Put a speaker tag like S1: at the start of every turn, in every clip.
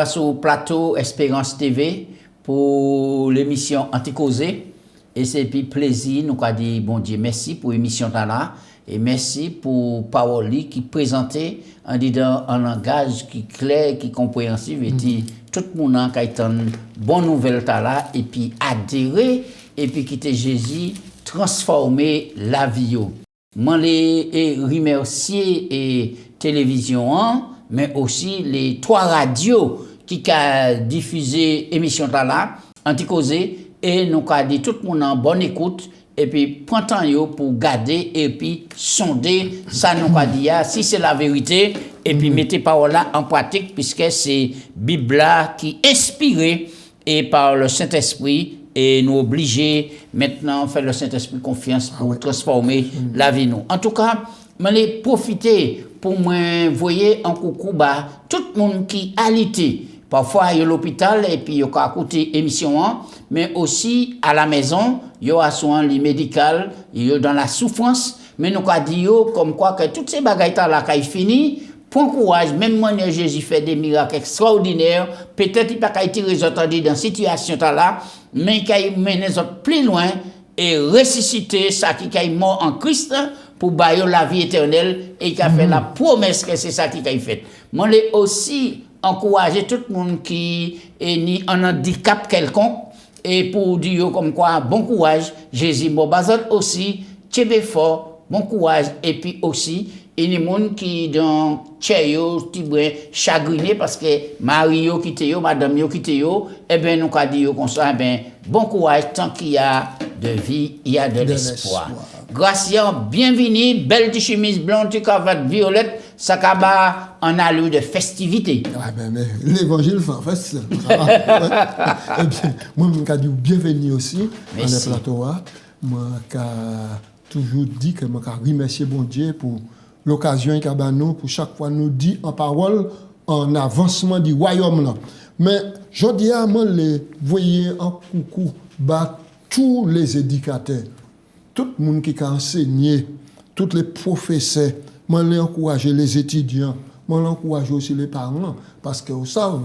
S1: sur le plateau Espérance TV pour l'émission Anticausé. Et c'est puis plaisir, nous avons dit bon Dieu, merci pour l'émission là. Et merci pour Paoli qui présentait en disant un langage qui est clair, qui est compréhensible. Et dit tout le monde qui a une bonne nouvelle là et puis adhérer et puis quitter Jésus, transformer la vie. Moi, les remercier et télévision, mais aussi les 3 radios qui ont diffusé l'émission là, Anticausé, et nous avons dit tout le monde en bonne écoute. Et puis, prends temps pour garder et puis sonder ça nous a dit si c'est la vérité et puis mettez parole là en pratique puisque c'est Bible là qui est inspirée et par le Saint-Esprit et nous obliger maintenant faire le Saint-Esprit confiance pour transformer la vie nous. En tout cas, je vais profiter pour m'envoyer un coucou à tout le monde qui a l'été. Parfois, il y a l'hôpital et puis il y a écouté émission, mais aussi à la maison, il y a soin les médicales, il y a dans la souffrance, mais nous avons dit comme quoi que toutes ces bagailles là qui fini, prends courage, même moi Jésus fait des miracles extraordinaires, peut-être il n'a pas été résolu dans cette situation là, mais qu'il mène les autres plus loin et ressusciter ça qui est mort en Christ pour bailler la vie éternelle et qui a fait la promesse que c'est ça qui a fait. Moi aussi encourager tout le monde qui est ni en handicap quelconque et pour dire comme quoi bon courage Jésus Mobazot aussi tchebe fort bon courage et puis aussi il y a des gens qui dans tcheyo tibre chagriné parce que Mario quitté yo madame yo quitté yo et ben nous ka dire comme ça ben bon courage tant qu'il y a de vie il y a de l'espoir. Gracian, bienvenue, belle chemise blonde, cravate violette, ça kaba en allure de festivité.
S2: Ah ben, mais l'évangile fait ça. Eh bien, moi, je dis bienvenue aussi dans le plateau. Moi, je toujours dit que je remercie bon Dieu pour l'occasion qu'il a nous, pour chaque fois nous dit en parole, en avancement du royaume. Là. Mais je dis à moi, les voyez en coucou, bah, tous les éducateurs. Tout le monde qui a enseigné, tous les professeurs, moi les encourager les étudiants, moi l'encourage aussi les parents, parce que vous savez,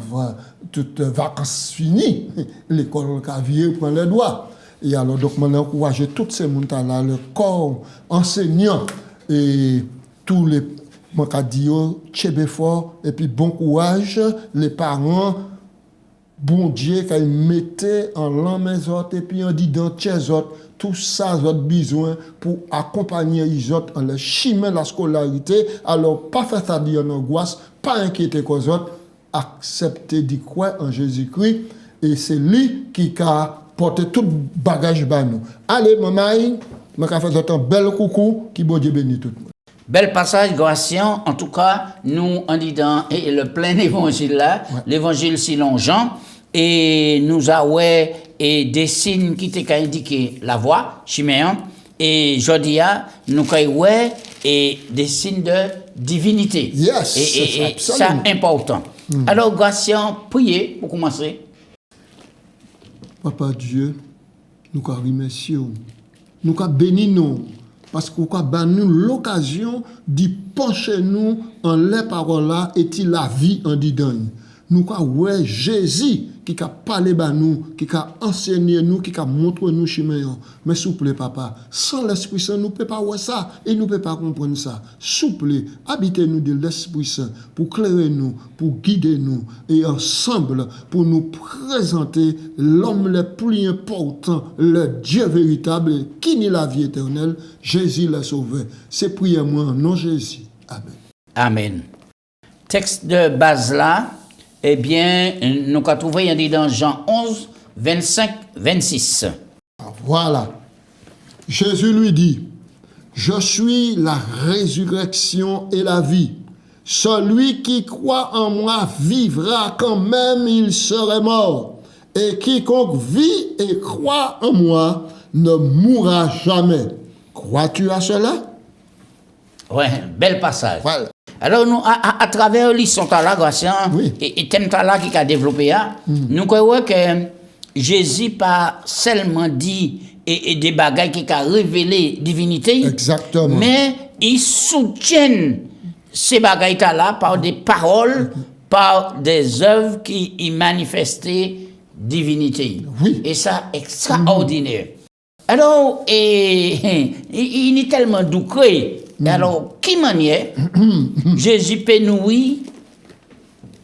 S2: toutes vacances finies, l'école a viré prend les doigts. Et alors donc moi encourager tous ces monde là, le corps enseignant et tous les moi qu'a dit tchebe fort et puis bon courage les parents. Bon Dieu, qu'il mettait en l'an mes autres et puis on dit dans tes autres, tout ça, votre besoin pour accompagner les autres en le chemin de la scolarité. Alors, pas faire ça en angoisse, pas inquiéter les autres, accepter d'y croire en Jésus-Christ. Et c'est lui qui a porté tout bagage à nous. Allez, maman, je vais faire un bel coucou, qui bon Dieu bénit tout le monde.
S1: Bel passage, Gracian. En tout cas, nous, en disant le plein évangile là, l'évangile selon Jean, et nous avons des signes qui t'ont indiqué la voie, Chiméon, et Jodia, nous avons et des signes de divinité.
S2: Yes,
S1: et ça important. Alors, Gracian, priez pour commencer.
S2: Papa Dieu, nous avons remercié, nous avons béni nous. Parce qu'on a nous l'occasion d'y pencher nous en les paroles là et la vie en disant. Nous avons Jésus qui a parlé à nous, qui a enseigné nous, qui a montré nous chemin. Mais s'il vous plaît, papa, sans l'Esprit Saint, nous ne pouvons pas voir ça et nous ne pouvons pas comprendre ça. S'il vous plaît, habitez-nous de l'Esprit Saint pour clairer nous, pour guider nous et ensemble pour nous présenter l'homme le plus important, le Dieu véritable qui n'est la vie éternelle, Jésus le Sauveur. C'est prier moi en nom de Jésus. Amen.
S1: Amen. Texte de base là. Eh bien, nous avons trouvé dans Jean 11, 25, 26.
S2: Voilà. Jésus lui dit, « Je suis la résurrection et la vie. Celui qui croit en moi vivra quand même il serait mort. Et quiconque vit et croit en moi ne mourra jamais. » Crois-tu à cela?
S1: Oui, bel passage.
S2: Voilà.
S1: Alors, nous, à travers l'histoire de la grâce et thème là qui a développé, nous croyons que Jésus pas seulement dit et des bagages qui a révélé divinité,
S2: exactement,
S1: mais il soutient ces bagages là par des paroles par des œuvres qui y manifestaient divinité.
S2: Oui.
S1: Et ça, extraordinaire. Alors, il est tellement doucré. Alors, qui manière, Jésus pénouille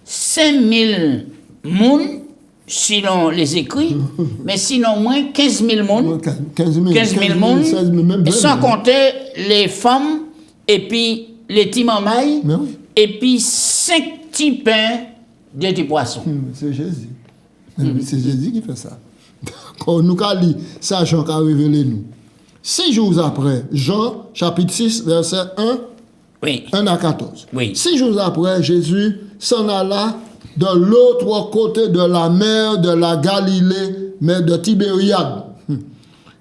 S1: 5000 mouns, selon les écrits, mais sinon moins 15 000 mouns.
S2: 15 000
S1: mouns,
S2: 16 000, même
S1: sans compter les femmes, et puis les petits mamailles,
S2: oui.
S1: et puis 5 petits pains de petits poissons.
S2: C'est Jésus. C'est Jésus qui fait ça. Quand nous avons lu ça, Jean a révélé nous. 6 jours après, Jean, chapitre 6, verset 1,
S1: Oui.
S2: 1 à 14.
S1: Oui.
S2: 6 jours après, Jésus s'en alla de l'autre côté de la mer de la Galilée, mais de Tibériade.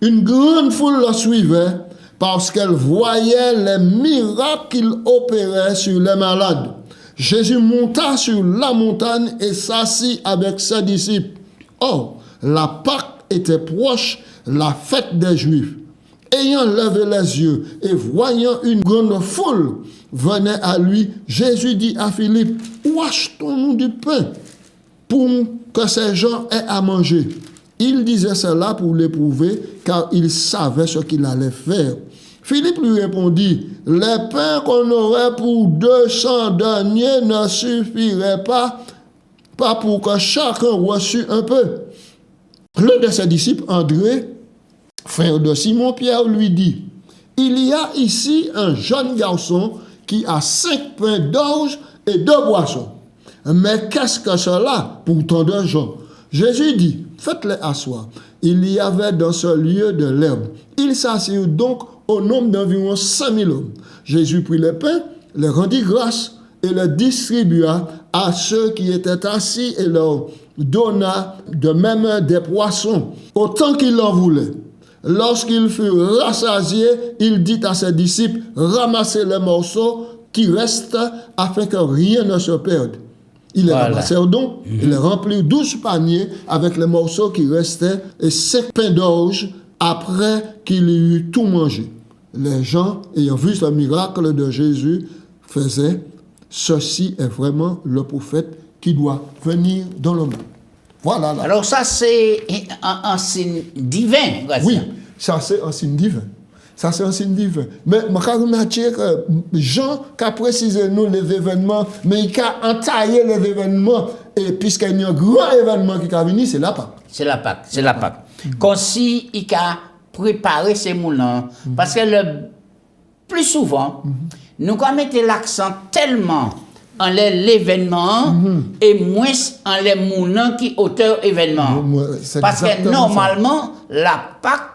S2: Une grande foule le suivait parce qu'elle voyait les miracles qu'il opérait sur les malades. Jésus monta sur la montagne et s'assit avec ses disciples. Or, la Pâque était proche, la fête des Juifs. Ayant levé les yeux et voyant une grande foule venait à lui, Jésus dit à Philippe, où achetons-nous du pain pour que ces gens aient à manger? Il disait cela pour l'éprouver, car il savait ce qu'il allait faire. Philippe lui répondit, les pains qu'on aurait pour 200 deniers ne suffiraient pas pour que chacun reçût un peu. L'un de ses disciples, André, frère de Simon-Pierre, lui dit, il y a ici un jeune garçon qui a 5 pains d'orge et 2 boissons. Mais qu'est-ce que cela pour tant de gens? Jésus dit, faites-les asseoir. Il y avait dans ce lieu de l'herbe. Ils s'assirent donc au nombre d'environ 5000 hommes. Jésus prit les pains, les rendit grâce et les distribua à ceux qui étaient assis et leur donna de même des poissons, autant qu'il en voulait. Lorsqu'il fut rassasié, il dit à ses disciples, ramassez les morceaux qui restent afin que rien ne se perde. Ils les ramassèrent donc, ils les remplirent 12 paniers avec les morceaux qui restaient et 5 pains d'orge après qu'il eut tout mangé. Les gens, ayant vu ce miracle de Jésus, faisaient, ceci est vraiment le prophète qui doit venir dans le monde. Voilà. Là.
S1: Alors ça, c'est un signe divin.
S2: Oui, ça c'est un signe divin. Ça c'est un signe divin. Mais je remarque que Jean a précisé nous les événements, mais il a entaillé les événements. Et puisqu'il y a un grand événement qui est venu, c'est la Pâque.
S1: C'est la Pâque, c'est la Pâque. Comme si il a préparé ces moulins. Parce que le plus souvent, nous avons mis l'accent tellement en l'événement et moins en les moulins qui auteur événement. Parce que normalement, la Pâque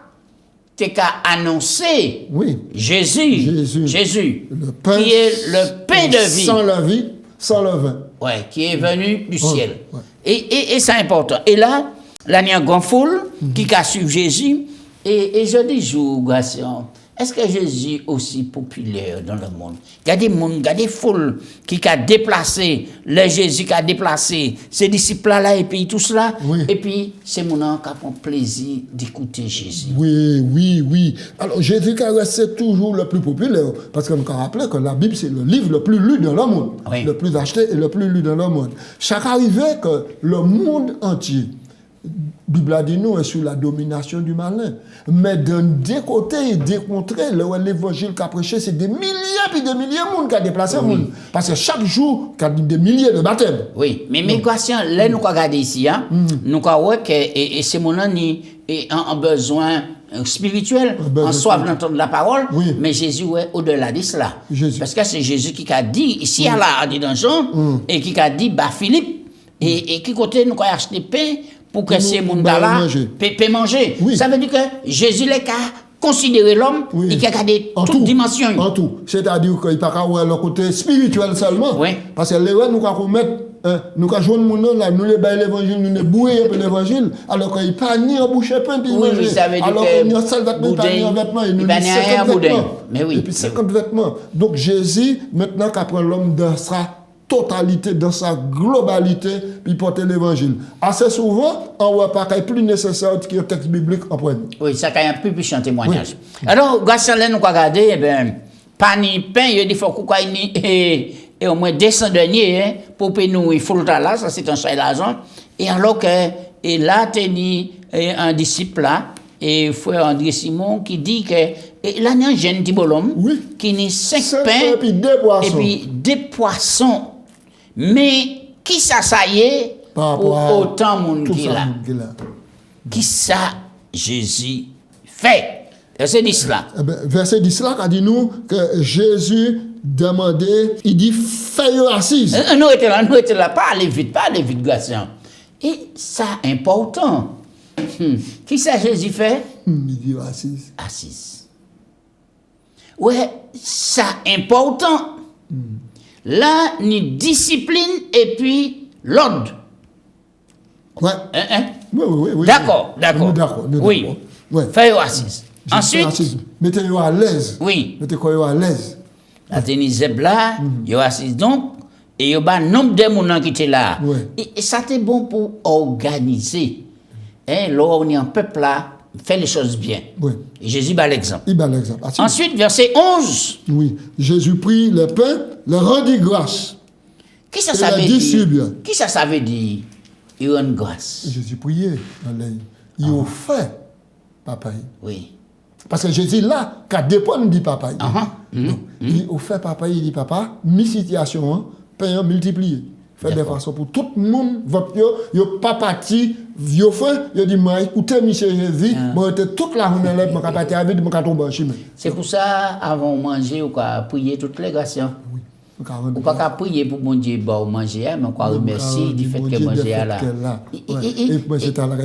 S1: t'es qu'à annoncer Jésus,
S2: le pain,
S1: qui est le pain de vie.
S2: Sans la vie, sans le vin.
S1: Ouais, qui est venu du ciel. Ouais. Et c'est important. Et là, il y a une grande foule qui a suivi Jésus. Et je dis, Gratien, est-ce que Jésus est aussi populaire dans le monde? Il y a des gens, il y a des foules qui ont déplacé, le Jésus qui a déplacé, ces disciples-là, et puis tout cela. Oui. Et puis, c'est mon nom qui a plaisir d'écouter Jésus.
S2: Oui. Alors, Jésus qui resté toujours le plus populaire, parce qu'on me rappelle que la Bible, c'est le livre le plus lu dans le monde. Oui. Le plus acheté et le plus lu dans le monde. Chaque arrivée que le monde entier, la Bible a dit nous est sous la domination du malin. Mais d'un des côtés et des contraires, l'évangile qu'a prêché, c'est des milliers et des milliers de monde qui a déplacé le monde. Parce que chaque jour, il y a des milliers de baptêmes.
S1: Oui, mais Gratien, là, nous avons regardé ici, nous avons vu que ces gens ont besoin spirituel, en soif d'entendre la parole, mais Jésus est au-delà de cela. Parce que c'est Jésus qui a dit, ici, a dit dans Jean, et qui a dit, Philippe, et qui côté nous avons acheté pain, pour que ces gens-là puissent manger. Ça veut dire que Jésus les a considéré l'homme et qu'il a gardé toute dimension.
S2: En tout. C'est-à-dire qu'il n'y a pas le côté spirituel seulement. Parce que les gens, nous avons mettre, nous avons joué là, nous les baillons l'évangile, nous les bouillons un peu l'évangile, alors qu'il n'y a pas ni un boucher pain, puis manger.
S1: Ça veut dire
S2: alors qu'il n'y a seul vêtement, pas ni un vêtement, et nous n'y a 50 vêtements. Et puis 50 vêtements. Donc Jésus, maintenant qu'après l'homme dans sa totalité, dans sa globalité, puis porter l'évangile. Assez souvent, on ne voit pas qu'il est plus nécessaire qu'il y ait un texte biblique en premier.
S1: Oui, ça a un peu plus de témoignage. Alors, grâce à nous, regardez, pas ni pain, il y a des fois qu'il y a et au moins 200 deniers hein, pour payer nous, il faut le temps là, ça c'est un seul l'argent. Et alors que, et là, tenu un disciple là, et frère André Simon, qui dit que, et là, il y a un jeune petit bonhomme, qui n'est 5 pains, et puis 2 poissons. Mais, qui ça y est, pour autant de monde qui là? Qui ça, Jésus fait? Verset 10 là.
S2: Verset 10 là, a dit nous que Jésus demandait, il dit, fais-le assise.
S1: Nous étions là, pas aller vite, Gratien. Et ça, important. Qui ça, Jésus fait?
S2: Il dit, assise.
S1: Assise. Ouais, ça, important. Là, ni discipline et puis l'ordre.
S2: Ouais. Oui.
S1: D'accord. Oui. Fais-le assise. Ensuite,
S2: mettez-le à l'aise.
S1: Oui.
S2: Mettez-le à l'aise.
S1: La tenise là, il assise donc, et il y a un nombre de gens qui étaient là. Et ça c'était bon pour organiser. Hein, là, on est un peuple là, fait les choses bien. Et Jésus bat l'exemple.
S2: Il bat l'exemple.
S1: Ensuite, verset 11.
S2: Oui. Jésus prit le pain, le rendit grâce.
S1: Qui ça savait dire? Qui ça savait dire? Il rend grâce.
S2: Jésus priait. Il offrait papa.
S1: Oui.
S2: Parce que Jésus là, quand dépend dit papa. Il offert papa, il dit papa, mi situation, pain multiplié. Fait des façons pour tout le monde, yo pas parti, yo fait, yo dit moi écoutez monsieur Jésus, moi toute la journée là, moi parti avec moi tomber en chemin.
S1: C'est pour ça avant manger ou quoi prier toutes les grâces. Oui. Ou pas prier pour mon Dieu bon manger mais quoi remercier du fait que manger là.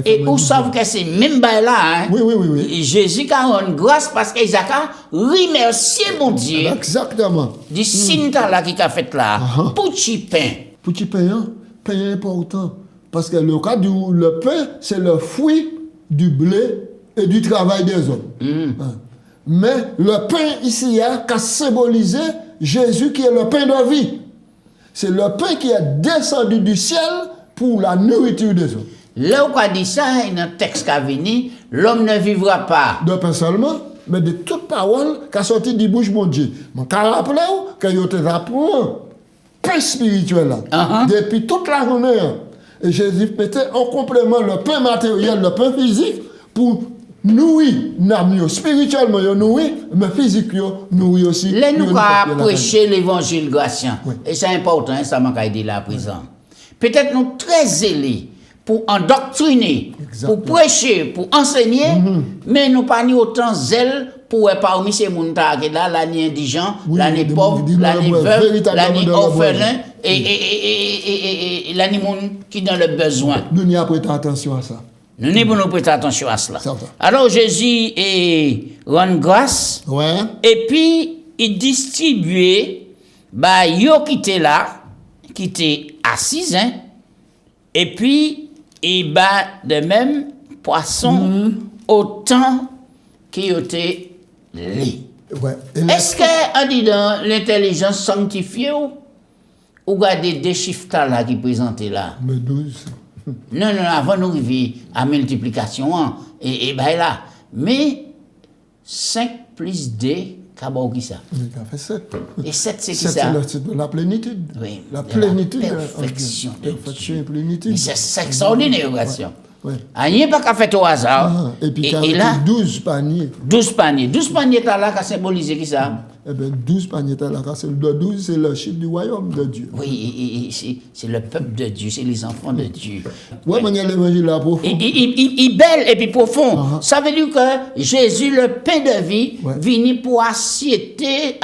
S1: Et vous savez que c'est même là hein.
S2: Oui.
S1: Jésus a rendu grâce parce qu'Isaac a remercié mon Dieu.
S2: Exactement.
S1: Du signe là qui a fait là. Petit pain.
S2: Petit pain, pain important. Parce que le pain, c'est le fruit du blé et du travail des hommes. Mais le pain ici, qui a symbolisé Jésus qui est le pain de vie. C'est le pain qui est descendu du ciel pour la nourriture des hommes.
S1: Là où on dit ça, il y a un texte qui a venu, l'homme ne vivra pas.
S2: De pain seulement, mais de toute parole qui a sorti du bouche de Dieu. Mais quand on rappelle que vous avez appris pain spirituel là, depuis toute la journée. Et Jésus mettait en complément le pain matériel, le pain physique, pour nourrir l'âme spirituellement, nourrir, mais physiquement, nourrir aussi.
S1: Là, nous avons prêché l'évangile gratien. Et c'est important, ça m'a dit là à présent. Peut-être nous très zélés pour endoctriner, pour prêcher, pour enseigner, mais nous pas ni autant zèle pour parmi ces gens là, l'année indigent, l'année pauvre, l'année veuve, l'année orphelin et l'année qui dans le besoin.
S2: Nous n'y prêtons attention à ça.
S1: Nous n'y pour nous prêter attention à cela. Alors Jésus rend grâce et puis il distribuait yo qui était là, qui était assis, hein, et puis il bat de même poisson autant qu'il était lit. Est-ce qu'on dit dans l'intelligence sanctifiée ou regardez des chiffres là qui présentent là?
S2: Mais 12.
S1: Non, avant nous arriver à multiplication, et ben là. Mais 5 plus 2, qu'abord qui ça?
S2: Ça fait 7.
S1: Et 7, c'est qui ça?
S2: C'est la plénitude.
S1: Oui,
S2: la plénitude.
S1: Perfection.
S2: Perfection et plénitude.
S1: Mais c'est extraordinaire, il n'y a pas qu'à faire au hasard.
S2: Et puis, il y a 12 paniers.
S1: 12 paniers. 12 paniers, t'as là, qui symbolisé qui ça?
S2: Eh bien, 12 paniers, t'as là, le 12, c'est le chiffre du royaume de Dieu.
S1: Oui, c'est le peuple de Dieu, c'est les enfants de Dieu.
S2: Oui, mais il y a l'évangile là profond.
S1: Il belle et puis profond. Ça veut dire que Jésus, le pain de vie, vient pour assietter,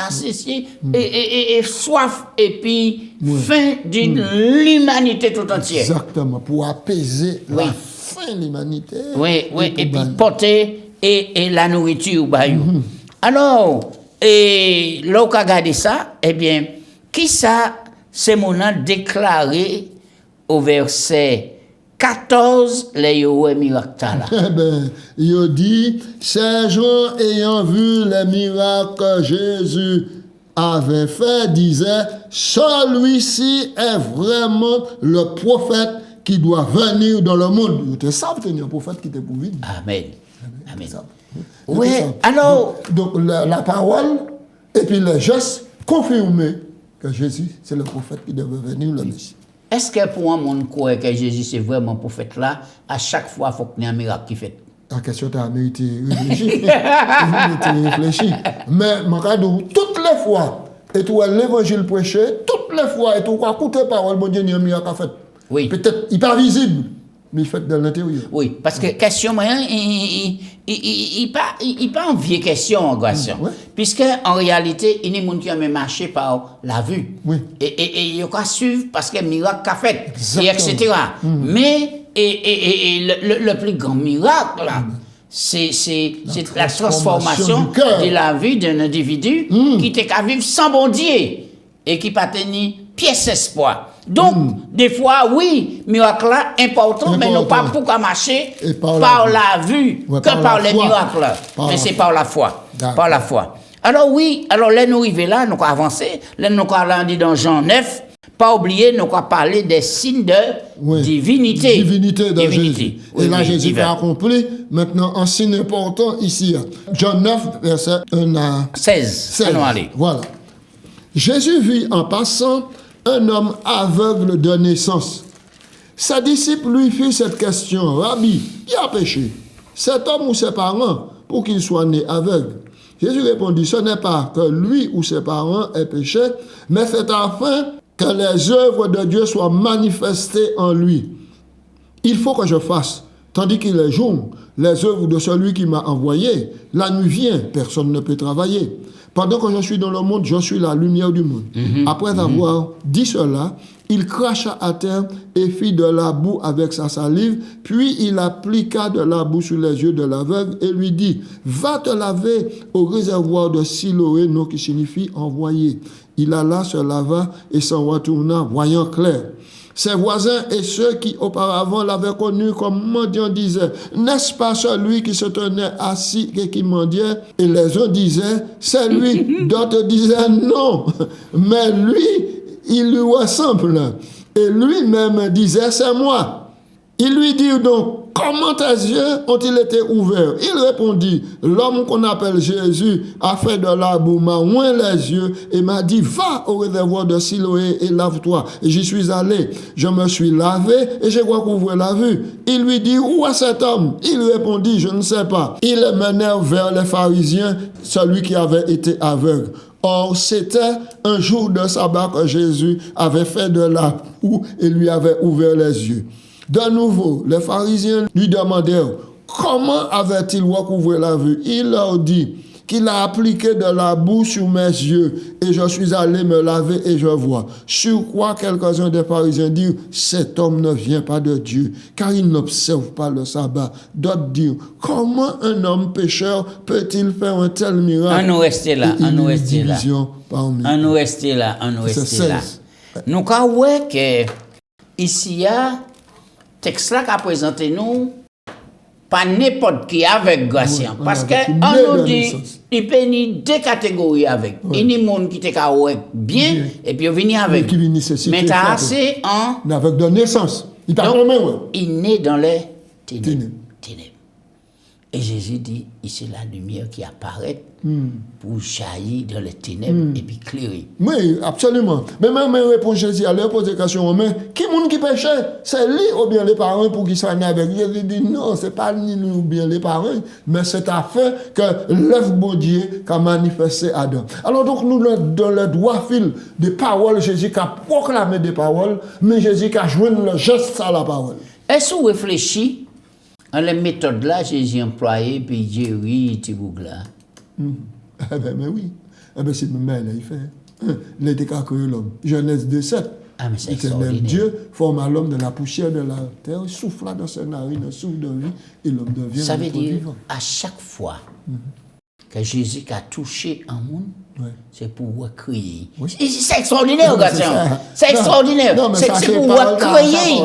S1: et soif, et puis faim d'une l'humanité tout entière.
S2: Exactement, pour apaiser la faim de l'humanité.
S1: Oui, et puis porter et la nourriture. Alors, et là où on a regardé ça, eh bien, qui ça, c'est mon déclaré au verset 14, les miracles là.
S2: Eh bien, il dit, ces gens ayant vu les miracles que Jésus avait fait, disaient, celui-ci est vraiment le prophète qui doit venir dans le monde. Vous savez qu'il y a un prophète qui était pour venir.
S1: Amen. Oui, alors.
S2: Donc, la parole et puis les gestes confirment que Jésus, c'est le prophète qui devait venir, le Messie.
S1: Est-ce que pour un monde croit que Jésus c'est vraiment prophète là, à chaque fois, il faut qu'il y ait un miracle qui fait?
S2: La question t'a mérité réfléchir. Mais, toutes les fois, et tout l'évangile prêché, toutes les fois, et tout quoi, écoutez parole, mon Dieu, il y a un miracle fait.
S1: Oui.
S2: Peut-être, il n'est pas visible, mais il fait dans l'intérieur.
S1: Oui, parce que question, il pas en vieille question, garçon.
S2: Ouais.
S1: Puisque, en réalité, il y a des gens qui ont marché par la vue.
S2: Oui.
S1: Et il y a suivre parce que miracle qu'a fait, et etc. Mais, le plus grand miracle, là, c'est la transformation de la vie d'un individu qui était qu'à vivre sans bon Dieu et qui pas tenir pièce espoir. Donc, des fois, oui, miracle là important, mais non pas pour marcher par la vue que par les miracles. Mais c'est par la foi. Par la foi. Alors oui, alors là nous arrivons là, nous avons avancé, là nous avons dit dans Jean 9, pas oublier, nous avons parlé des signes de divinité.
S2: Divinité de Jésus.
S1: Oui,
S2: et là,
S1: oui,
S2: Jésus a accompli. Maintenant, un signe important ici. Jean 9, verset 1 à
S1: 16. Allons aller.
S2: Voilà. Jésus vit en passant un homme aveugle de naissance. Ses disciples lui firent cette question. Rabbi, qui a péché? Cet homme ou ses parents pour qu'il soit né aveugle? Jésus répondit, ce n'est pas que lui ou ses parents aient péché, mais c'est afin que les œuvres de Dieu soient manifestées en lui. Il faut que je fasse, tandis qu'il est jour, les œuvres de celui qui m'a envoyé. La nuit vient, personne ne peut travailler. Pendant que je suis dans le monde, je suis la lumière du monde. Après avoir dit cela, il cracha à terre et fit de la boue avec sa salive, puis il appliqua de la boue sur les yeux de l'aveugle et lui dit, va te laver au réservoir de Siloé, nom qui signifie envoyé. Il alla, se lava et s'en retourna, voyant clair. Ses voisins et ceux qui auparavant l'avaient connu comme mendiant disaient, n'est-ce pas celui qui se tenait assis et qui mendiait? Et les uns disaient, c'est lui. D'autres disaient, non. Mais lui, il lui ressemble. Et lui-même disait, c'est moi. Il lui dit donc, comment tes yeux ont-ils été ouverts? Il répondit, l'homme qu'on appelle Jésus a fait de la boue, m'a oint les yeux et m'a dit, va au réservoir de Siloé et lave-toi. Et j'y suis allé, je me suis lavé et j'ai recouvert la vue. Il lui dit, où est cet homme? Il répondit, je ne sais pas. Il menèrent vers les pharisiens, celui qui avait été aveugle. Or, c'était un jour de sabbat que Jésus avait fait de la boue et lui avait ouvert les yeux. De nouveau, les pharisiens lui demandèrent comment avait-il recouvré la vue. Il leur dit qu'il a appliqué de la boue sur mes yeux et je suis allé me laver et je vois. Sur quoi quelques-uns des pharisiens dirent, cet homme ne vient pas de Dieu car il n'observe pas le sabbat. D'autres dirent, comment un homme pécheur peut-il faire un tel miracle?
S1: On nous rester là, on nous rester là.
S2: On
S1: nous rester là, on nous rester là. Nous avons que ici il y a texte là qu'a présenté nous pas n'importe qui avec Gratien parce que on nous dit il peut y deux catégories avec il y a des gens qui te bien et puis venir avec mais t'as assez en
S2: avec de naissance il t'a
S1: il naît dans les ténèbres. Et Jésus dit, ici la lumière qui apparaît pour jaillir dans les ténèbres et puis clairer.
S2: Oui, absolument. Mais même répond Jésus à leur poser question, mais qui est qui péchait? C'est lui ou bien les parents pour qu'ils soient nés avec? Il dit non, c'est pas ni lui ou bien les parents, mais c'est afin que l'œuvre de Dieu qu'a manifesté Adam. Alors donc nous dans le droit fil des paroles, Jésus qui a proclamé des paroles, mais Jésus qui a joué le geste à la parole.
S1: Est-ce que vous réfléchissez à la méthode là, Jésus employé, puis Jerry, Tibougla?
S2: Mais oui. C'est le même là, il fait. Il était qu'à créer l'homme. Genèse 2:7.
S1: Ah, mais c'est
S2: L'éternel Dieu forma l'homme de la poussière de la terre, il souffla dans ses narines un souffle de vie, et l'homme devient
S1: ça veut dire,
S2: vivant.
S1: à chaque fois que Jésus a touché un monde, c'est pour recréer.
S2: Oui.
S1: C'est extraordinaire, garçon. C'est extraordinaire. C'est pour recréer.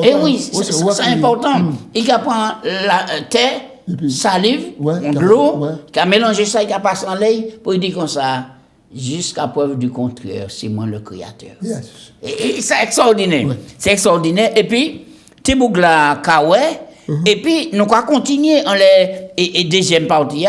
S1: Et oui, c'est important. Il prend la terre, salive, de l'eau, il a mélangé ça, il a passé en l'air, pour dire comme ça, jusqu'à preuve du contraire, c'est moi le créateur.
S2: Yes.
S1: Et c'est extraordinaire. C'est extraordinaire. Et puis, Tibougla Kawé, et puis nous allons continuer en les deuxième partie.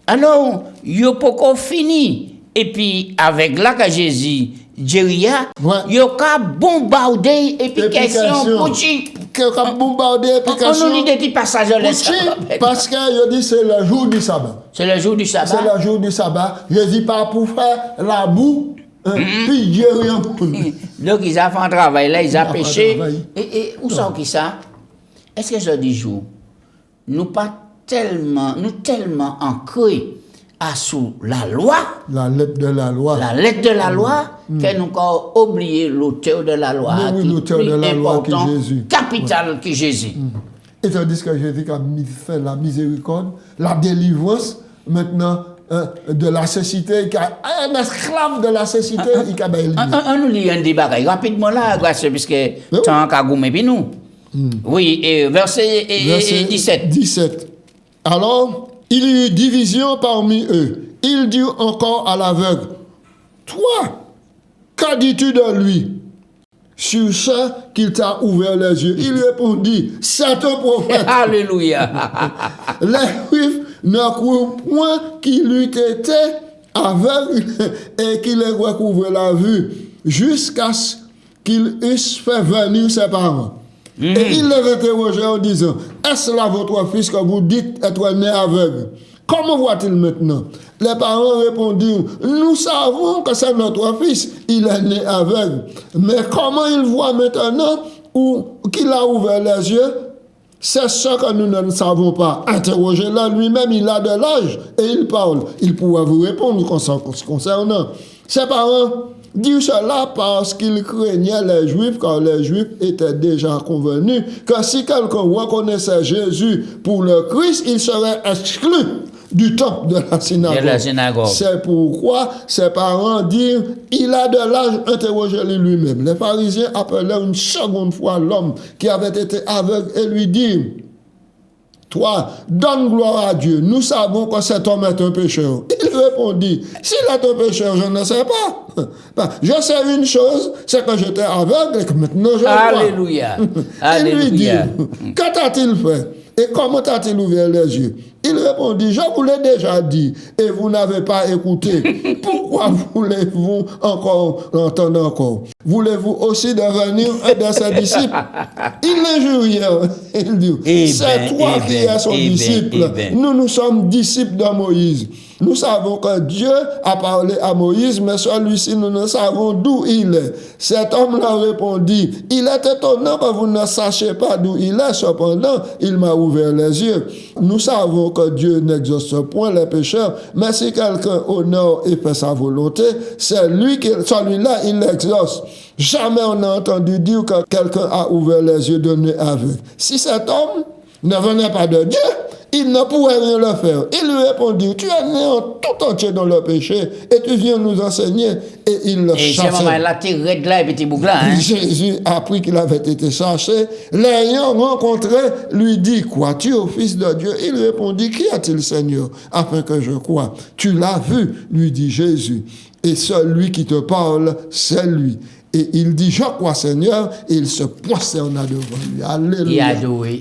S1: Alors, il n'y a pas fini. Et puis, avec là que Jésus Jeria,
S2: Ouais.
S1: yo ka bombarder et puis question Pouchi.
S2: Qui a bombardé
S1: On
S2: application.
S1: nous lit des petits passages de
S2: Pouchi, parce que dit c'est le jour du sabbat.
S1: C'est le jour du
S2: C'est
S1: sabbat.
S2: le jour du sabbat. Je dis pas pour faire la boue, puis j'ai rien pour nous.
S1: Donc ils ont fait un travail là, ils ont
S2: fait un
S1: pêché.
S2: travail.
S1: Et où sont qui ça? Est-ce que ce jour, nous tellement ancrés à sous la loi,
S2: La lettre de la loi.
S1: la lettre de la loi, que nous avons oublié l'auteur de la loi,
S2: Mais oui,
S1: qui est
S2: l'auteur de
S1: plus
S2: la loi qui est
S1: important,
S2: Jésus.
S1: capital que Jésus.
S2: Et tandis que Jésus a fait la miséricorde, la délivrance, maintenant, de la cécité, un esclave de la cécité, il a bien
S1: On nous lit un débat rapidement là, grâce puisque tant qu'à gommer puis nous. Oui, et verset 17.
S2: 17. Alors, il y eut division parmi eux. Il dit encore à l'aveugle, toi, qu'as dis-tu de lui? Sur ce qu'il t'a ouvert les yeux. Il répondit, c'est un prophète.
S1: Alléluia.
S2: Les Juifs ne croient point qu'il eût été aveugle et qu'il ait recouvré la vue jusqu'à ce qu'il eusse fait venir ses parents. Et il les interrogeait en disant, est-ce là votre fils que vous dites être né aveugle? Comment voit-il maintenant? Les parents répondirent, nous savons que c'est notre fils, il est né aveugle. Mais comment il voit maintenant ou qu'il a ouvert les yeux? C'est ce que nous ne savons pas. Interrogez-le lui-même, il a de l'âge et il parle. Il pourra vous répondre concernant. Ses parents dirent cela parce qu'ils craignaient les Juifs, car les Juifs étaient déjà convenus que si quelqu'un reconnaissait Jésus pour le Christ, il serait exclu du temple de la synagogue. C'est pourquoi ses parents dirent, il a de l'âge, interrogez-le lui-même. Les pharisiens appelèrent une seconde fois l'homme qui avait été aveugle et lui dirent, toi, donne gloire à Dieu. Nous savons que cet homme est un pécheur. Il répondit, s'il est un pécheur, je ne sais pas. Je sais une chose, c'est que j'étais aveugle et que maintenant je vois.
S1: Alléluia.
S2: Il lui dit, que t'a-t-il fait? Et comment t'a-t-il ouvert les yeux? Il répondit, je vous l'ai déjà dit, et vous n'avez pas écouté. Pourquoi voulez-vous encore l'entendre encore? Voulez-vous aussi devenir un de ses disciples? Il l'injuriait. Il dit, c'est toi qui es son disciple. Nous sommes disciples de Moïse. Nous savons que Dieu a parlé à Moïse, mais celui-ci, nous ne savons d'où il est. Cet homme-là répondit, il est étonnant que vous ne sachiez pas d'où il est, cependant, il m'a ouvert les yeux. Nous savons que Dieu n'exauce point les pécheurs, mais si quelqu'un honore et fait sa volonté, c'est lui qui, celui-là, il l'exauce. Jamais on n'a entendu dire que quelqu'un a ouvert les yeux d'un aveugle. Si cet homme ne venait pas de Dieu, il ne pourrait rien le faire. Il lui répondit, tu es né en tout entier dans le péché et tu viens nous enseigner. Et il le chassait. Jésus a appris qu'il avait été chassé. L'ayant rencontré, lui dit, crois-tu au Fils de Dieu? Il répondit, qui a-t-il, Seigneur, afin que je croie? Tu l'as vu, lui dit Jésus. Et celui qui te parle, c'est lui. Et il dit, je crois Seigneur, et il se prosterna devant lui. Alléluia.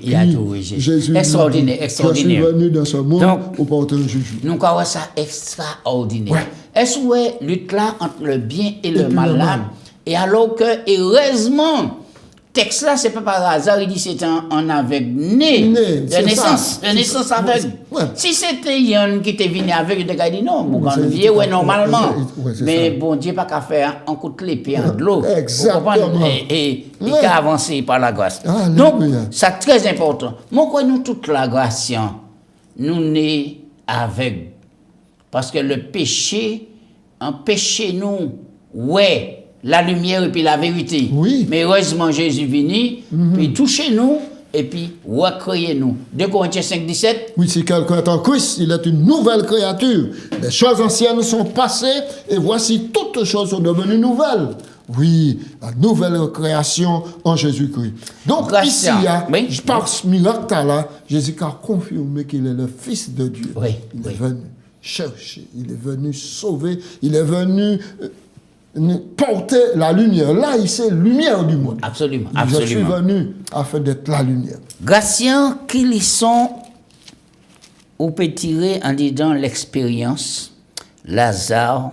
S1: Il a adoré Jésus. Extraordinaire, extraordinaire.
S2: Je suis venu dans ce monde pour porter un jugement.
S1: Nous avons ça extraordinaire. Ouais. Est-ce que lutte là entre le bien et le mal là? Et alors que, heureusement, texte là, c'est pas par hasard, il dit c'est un aveugle né de naissance. De naissance aveugle. Ouais. Si c'était Yann qui était venu aveugle, il aurait dit non, vous vieux, ouais, normalement. Mais bon Dieu, pas qu'à faire un coup de l'épée en de l'eau.
S2: Exactement.
S1: Et qu'à avancer par la grâce. Donc, c'est très important. Moi, quoi, nous, toute la grâce, nous nés aveugles. Parce que le péché, nous, ouais. La lumière et puis la vérité.
S2: Oui.
S1: Mais heureusement, Jésus est venu, puis touchez-nous, et puis recréez-nous. 2 Corinthiens 5, 17.
S2: Oui, si quelqu'un est en Christ, il est une nouvelle créature. Les choses anciennes sont passées, et voici toutes choses sont devenues nouvelles. Oui, la nouvelle création en Jésus-Christ. Donc, ici, par ce miracle là, Jésus a confirmé qu'il est le Fils de Dieu.
S1: Oui.
S2: Il est venu chercher, il est venu sauver, il est venu porter la lumière. Là, il c'est lumière du monde.
S1: Absolument,
S2: Je suis venu afin d'être la lumière.
S1: Gratien, qu'ils sont, on peut tirer en disant l'expérience, Lazare,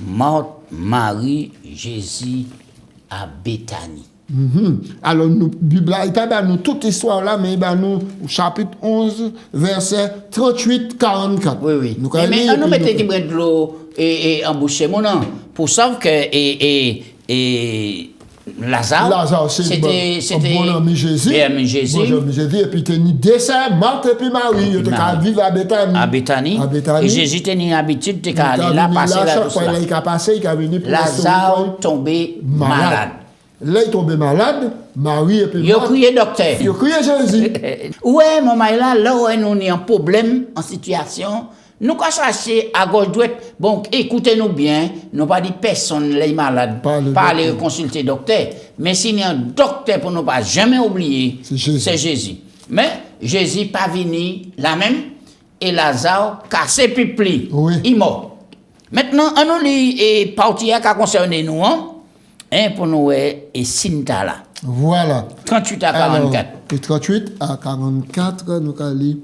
S1: Marthe, Marie, Jésus à Béthanie.
S2: Alors, nous, Bible, il pas nous toute histoire là, mais il nous chapitre 11, verset 38-44.
S1: Oui, oui.
S2: Nous
S1: Mais nous mettons de l'eau et en bouche, mon nom, pour savoir que Lazare, c'était
S2: bon ami Jésus. Bon ami Jésus, et puis il ni dessert, Marthe et puis Marie, ils étaient vivre à Béthanie.
S1: Et Jésus tenait l'habitude de aller là, passer là, tout ça.
S2: Il a passé, il a venu pour
S1: Lazare tombé malade.
S2: Là, il tombé malade, Marie et puis
S1: il a crié docteur.
S2: Il a crié Jésus.
S1: Ouais, maman, là où nous avons un problème, en situation, nous allons chercher à gauche droite. Bon, écoutez-nous bien, nous pas dit personne les malades, pas aller consulter docteur. Mais s'il y a un docteur pour nous pas jamais oublier, c'est Jésus. Mais Jésus pas venu la même, et Lazare cassé pipli, il mort. Maintenant, on nous lit et partie qui a concerné nous, pour nous et Sinta là.
S2: Voilà.
S1: 38 à 44.
S2: Alors, 38 à 44, nous allons lire.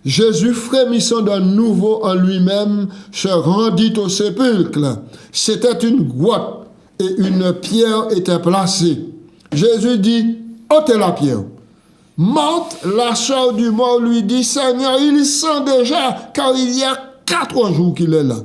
S2: Jésus, frémissant d'un nouveau en lui-même, se rendit au sépulcre. C'était une grotte et une pierre était placée. Jésus dit, ôtez la pierre. Marthe, la sœur du mort, lui dit, Seigneur, il sent déjà, car il y a 4 jours qu'il est là.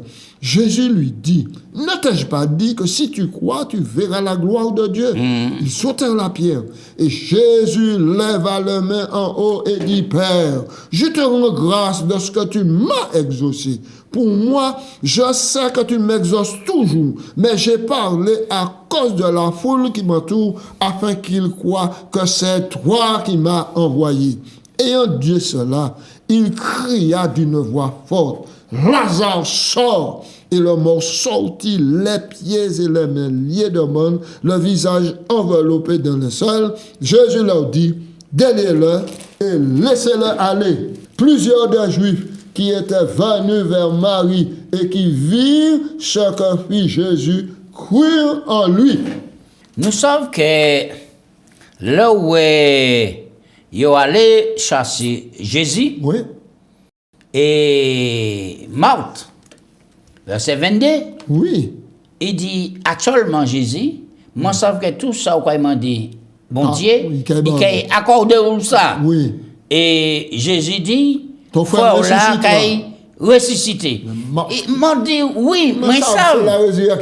S2: Jésus lui dit, ne t'ai-je pas dit que si tu crois, tu verras la gloire de Dieu? Ils sautèrent la pierre. Et Jésus leva les mains en haut et dit, Père, je te rends grâce de ce que tu m'as exaucé. Pour moi, je sais que tu m'exauces toujours, mais j'ai parlé à cause de la foule qui m'entoure, afin qu'ils croient que c'est toi qui m'as envoyé. Ayant dit cela, il cria d'une voix forte, Lazare sort. Et le mort sortit, les pieds et les mains liés de monde, le visage enveloppé dans le sol. Jésus leur dit, déliez-le et laissez-le aller. Plusieurs des Juifs qui étaient venus vers Marie et qui virent ce que fit Jésus, crurent en lui.
S1: Nous savons que là où ils ont allé chasser Jésus,
S2: oui.
S1: Et Marthe, verset 22,
S2: oui.
S1: Il dit actuellement Jésus, moi savons que tout ça, quoi il m'a dit, bon Dieu, il a accordé ça.
S2: Oui.
S1: Et Jésus dit,
S2: ton frère là,
S1: ressuscité. Il m'a dit, oui, mais ça,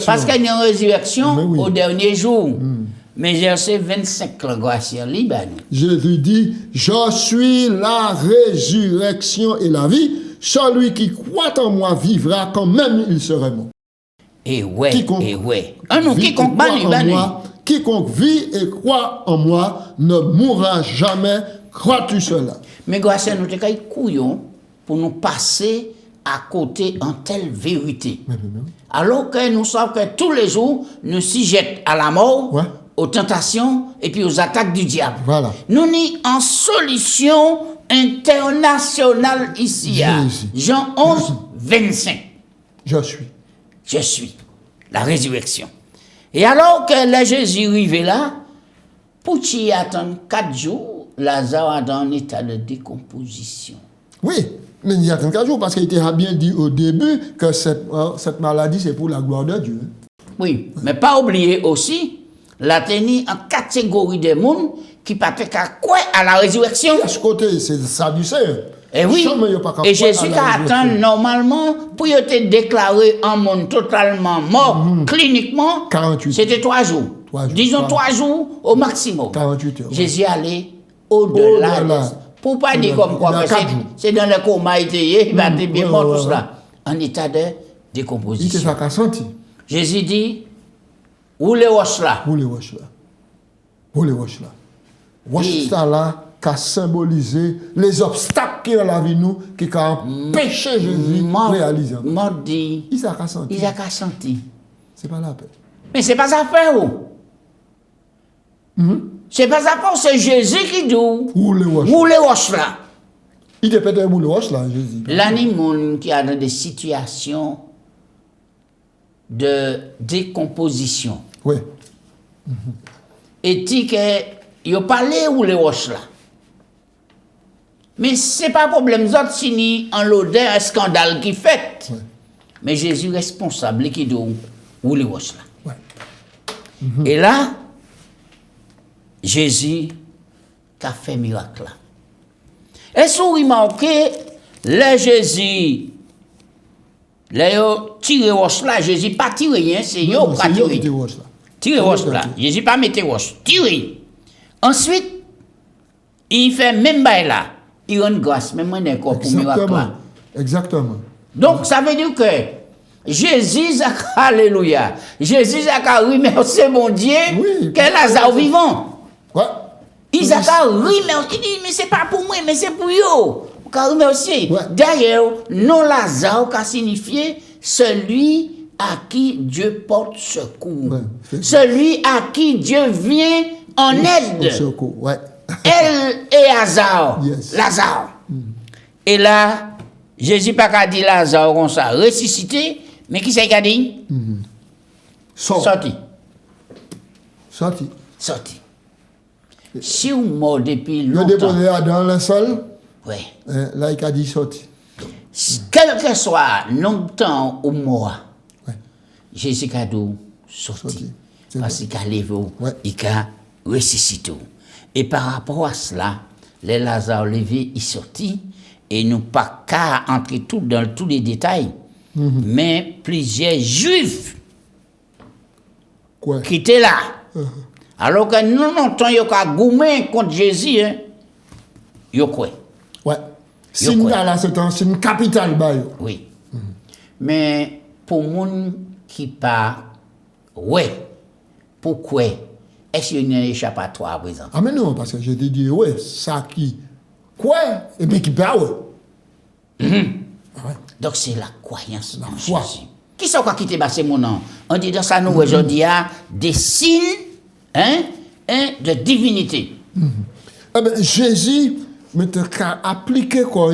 S1: parce qu'il y a une résurrection au dernier jour. Mais verset 25, la grâce est libre.
S2: Jésus dit, je suis la résurrection et la vie. Celui qui croit en moi vivra quand même il serait mort.
S1: Et ouais,
S2: quiconque vit et croit en moi ne mourra jamais. Crois-tu cela?
S1: Mais grâce à nous, nous sommes couillons pour nous passer à côté en telle vérité. Alors que nous savons que tous les jours, nous s'y jettent à la mort, aux tentations et puis aux attaques du diable.
S2: Voilà.
S1: Nous sommes en solution internationale ici. Jean 11, 25.
S2: Je suis.
S1: La résurrection. Et alors que le Jésus arrivé là, pour y attendre 4 jours, Lazare est dans un état de décomposition.
S2: Oui, mais il y a 4 jours parce qu'il était bien dit au début que cette maladie, c'est pour la gloire de Dieu.
S1: Oui, mais pas oublier aussi, la tenue en catégorie de monde qui ne peut pas quoi à la résurrection.
S2: À ce côté, c'est Sadducéen.
S1: Et oui, et Jésus qui attend normalement pour être déclaré en monde totalement mort, cliniquement,
S2: 48.
S1: C'était 3 jours. Disons 3 jours au maximum.
S2: 48 heures.
S1: Jésus allait au-delà. Pour ne pas dire comme quoi, c'est dans le coma, il va être bien mort, tout cela. En état de décomposition.
S2: Il était senti.
S1: Jésus dit, où les roches là?
S2: Où les roches là? Où les roches là? Roches là, qui a symbolisé les obstacles qui ont la vie nous, qui ont empêché Jésus de réaliser.
S1: Dit,
S2: il a senti.
S1: Il a senti.
S2: C'est pas la peine.
S1: Mais c'est pas ça faire C'est pas ça faire, c'est Jésus qui dit
S2: où les
S1: roches là.
S2: Il est peut-être où les roches là, Jésus.
S1: L'animal qui a dans des situations de décomposition.
S2: Oui.
S1: Et dit que il a parlé où les roches là. Mais c'est pas problème, autres signes en l'odeur un scandale qui fait. mais Jésus responsable qui dit où les roches là.
S2: Ouais.
S1: Et là, Jésus a fait miracle là. Est-ce que vous remarquez, le Jésus, le tiré roche là, Jésus pas tiré rien, c'est yo qui a tiré. Tiré roche là, Jésus pas mettre roche, tiré. Ensuite, il fait même bail là, il rend grâce, même un corps pour miracle là.
S2: Exactement.
S1: Donc ça veut dire que Jésus a alléluia. Jésus a remercié mon Dieu
S2: Oui.
S1: que Lazare vivant.
S2: Ouais.
S1: Il a remercié, il dit mais c'est pas pour moi, mais c'est pour eux. On a remercié.
S2: Ouais.
S1: D'ailleurs, non Lazare a signifié celui à qui Dieu porte secours.
S2: Ouais.
S1: Celui à qui Dieu vient en aide.
S2: Secours. Ouais.
S1: Elle et Lazare.
S2: Yes.
S1: Lazare. Et là, Jésus n'a pas dit Lazare comme ça, ressuscité, mais qui c'est qui a dit? Sorti. Sorti. Si vous mort depuis
S2: Il a
S1: longtemps,
S2: déposé dans le sol,
S1: ouais.
S2: là il a dit sorti.
S1: Quel que soit longtemps ou mort,
S2: Ouais.
S1: Jésus a dit sorti.
S2: Sorti. C'est
S1: Parce qu'il a levé,
S2: Ouais.
S1: il a ressuscité. Et par rapport à cela, les Lazare levé, il sorti, et nous pas qu'à entrer tout dans tous les détails, mais plusieurs Juifs
S2: Quoi?
S1: qui étaient là. Alors que nous, longtemps, ils ont goumé contre Jésus, hein. Ils ont quoi?
S2: Ouais. Singa là, c'est une capitale, bah, yo.
S1: Oui. Mais pour les gens qui pas, ouais, pourquoi est-ce qu'il y a un échappatoire à présent?
S2: Ah, mais non, parce que je te dis, ouais, ça qui. Quoi? Et bien qui pas, ouais. Ouais.
S1: Donc c'est la croyance en
S2: foi.
S1: Jésus. Qui sont qui quitté basé mon nom? On dit dans ça nous aujourd'hui des signes de divinité.
S2: Eh bien, Jésus, mais a appliqué quoi?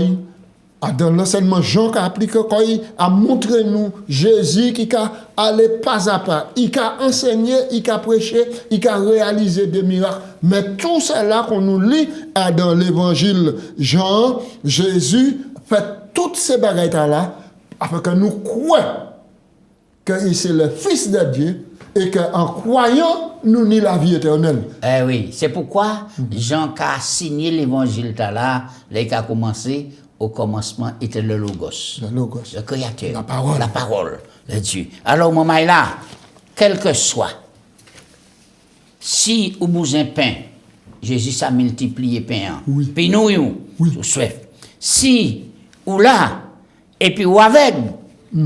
S2: Dans l'enseignement, Jean a appliqué quoi? A montré nous Jésus qui a allé pas à pas. Il a enseigné, il a prêché, il a réalisé des miracles. Mais tout cela qu'on nous lit dans l'évangile Jean, Jésus fait toutes ces bagailles-là afin que nous croyons que c'est le Fils de Dieu et qu'en croyant, nous ni la vie éternelle.
S1: Eh oui, c'est pourquoi Jean a signé l'évangile là, il a commencé au commencement était le Logos.
S2: Le Logos.
S1: Le Créateur.
S2: La parole.
S1: La parole, le Dieu. Alors, mon là, quel que soit, si vous bougez un pain, Jésus a multiplié pain.
S2: Oui.
S1: Puis nous,
S2: Oui.
S1: nous soif. Si, ou là, et puis ou avec,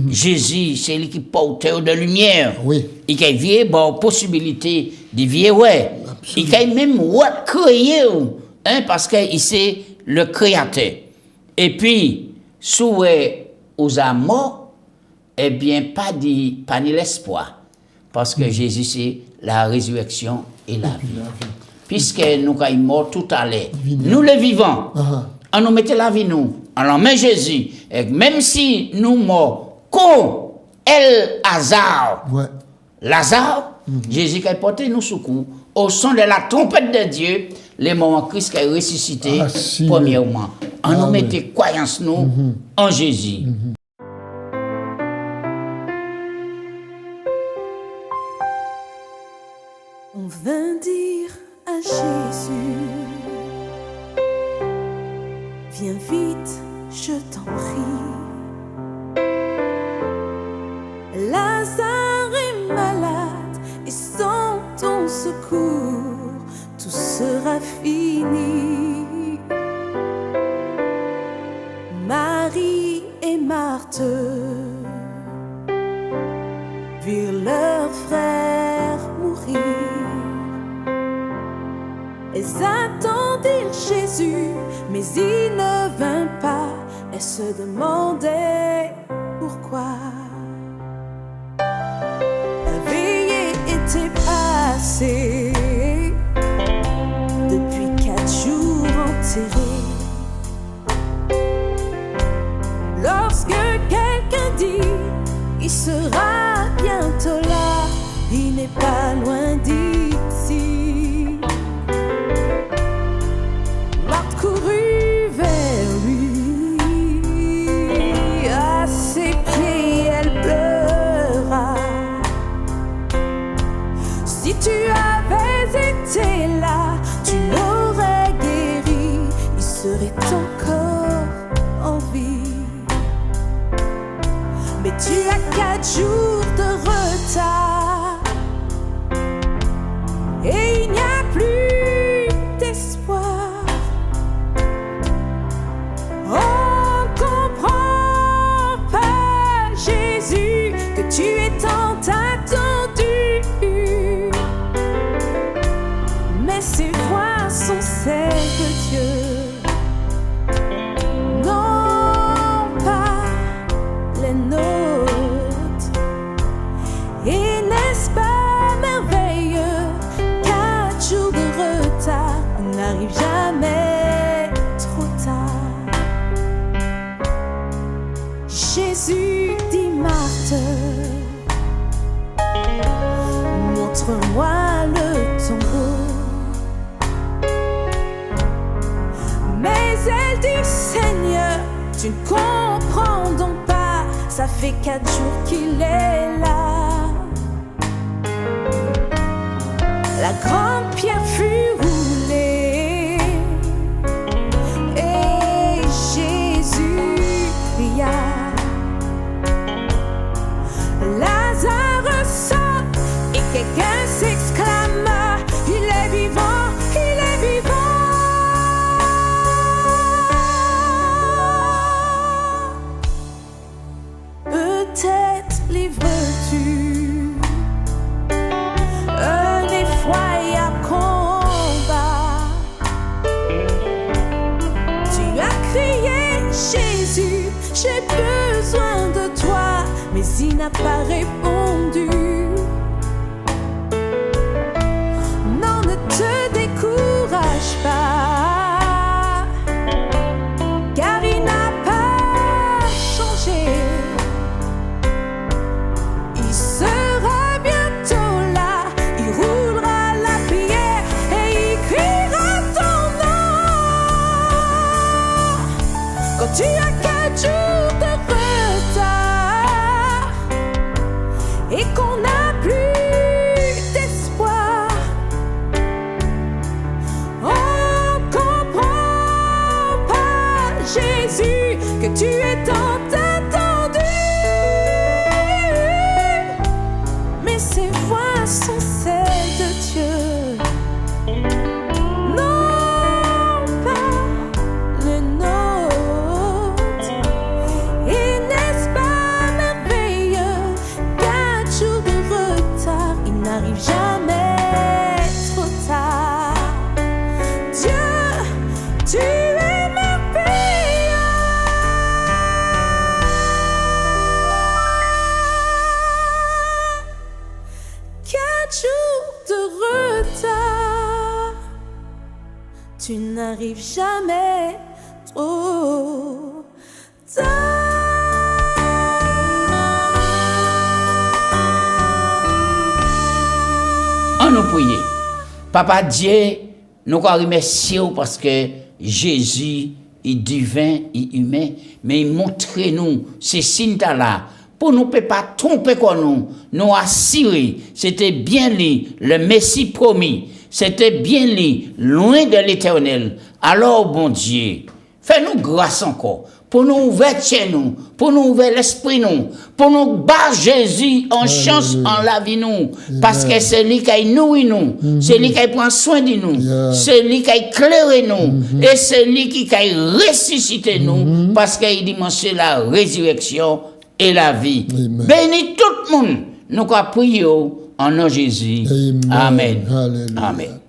S1: Jésus, c'est lui qui porte de lumière.
S2: Oui.
S1: Il a vu bon possibilité de vivre, ouais. Il a même créé, hein, parce qu'il c'est le créateur. Et puis, sous aux morts, eh bien, pas ni l'espoir. Parce que Jésus, c'est la résurrection et la vie. Puisque nous sommes morts tout à l'heure, nous les vivants, on nous mettait la vie, nous, on met Jésus. Et même si nous morts, comme Lazare, Jésus a porté nous secours au son de la trompette de Dieu, les moments Christ qui a ressuscité, premièrement. On nous mettait croyance, nous, en Jésus.
S3: On vint dire à Jésus, viens vite, je t'en prie. Lazare est malade et sans ton secours, tout sera fini. Marie et Marthe virent leur frère mourir. Elles attendirent Jésus, mais il ne vint pas. Elles se demandaient pourquoi. La veillée était passée, depuis 4 jours enterrés. Lorsque quelqu'un dit, il sera bientôt là, il n'est pas loin d'ici. Marthe courut vers lui, à ses pieds elle tu as 4 jours de retard et il n'y a plus d'espoir. On comprend pas, Jésus, que tu es tant attendu, mais ces voix sont celles de Dieu. Et n'est-ce pas merveilleux, 4 jours de retard n'arrive jamais trop tard. Jésus dit Marthe, montre-moi le tombeau. Mais elle dit Seigneur, tu ne comprends donc pas, ça fait 4 jours qu'il est là. La grande pierre fut roulée et Jésus pria. Lazare sort et quelqu'un s'exclama, il est vivant, il est vivant. Peut-être livres-tu un effroyable combat. Tu as crié Jésus, j'ai besoin de toi, mais il n'a pas répondu. Non, ne te décourage pas, car il n'a pas changé. Il sera bientôt là, il roulera la pierre et il criera ton nom. Quand tu as 4 jours de retard et qu'on n'a plus d'espoir, on comprend pas, Jésus, que tu es tant attendu. Mais ces voix sont celles de Dieu, non pas le nôtre. Et n'est-ce pas merveilleux, 4 jours de retard, il n'arrive jamais trop tard. Dieu, tu es merveilleux. 4 jours de retard, tu n'arrives jamais trop tard.
S1: On nous prie. Papa Dieu, nous remercions parce que Jésus est divin, est humain, mais il montre nous ces signes là pour nous ne pas tromper comme nous assurer, c'était bien lui, le Messie promis, c'était bien lui, loin de l'Éternel. Alors, bon Dieu, fais-nous grâce encore, pour nous ouvrir chez nous, pour nous ouvrir l'esprit nous, pour nous battre Jésus en chance en la vie nous, parce que c'est lui qui nourrit nous, c'est lui qui prend soin de nous, c'est lui qui éclaire nous, et c'est lui qui ressuscite nous, parce qu'il dit c'est la résurrection et la vie. Bénis tout le monde, nous prions en nom de Jésus. Amen.
S2: Alléluia.
S1: Amen.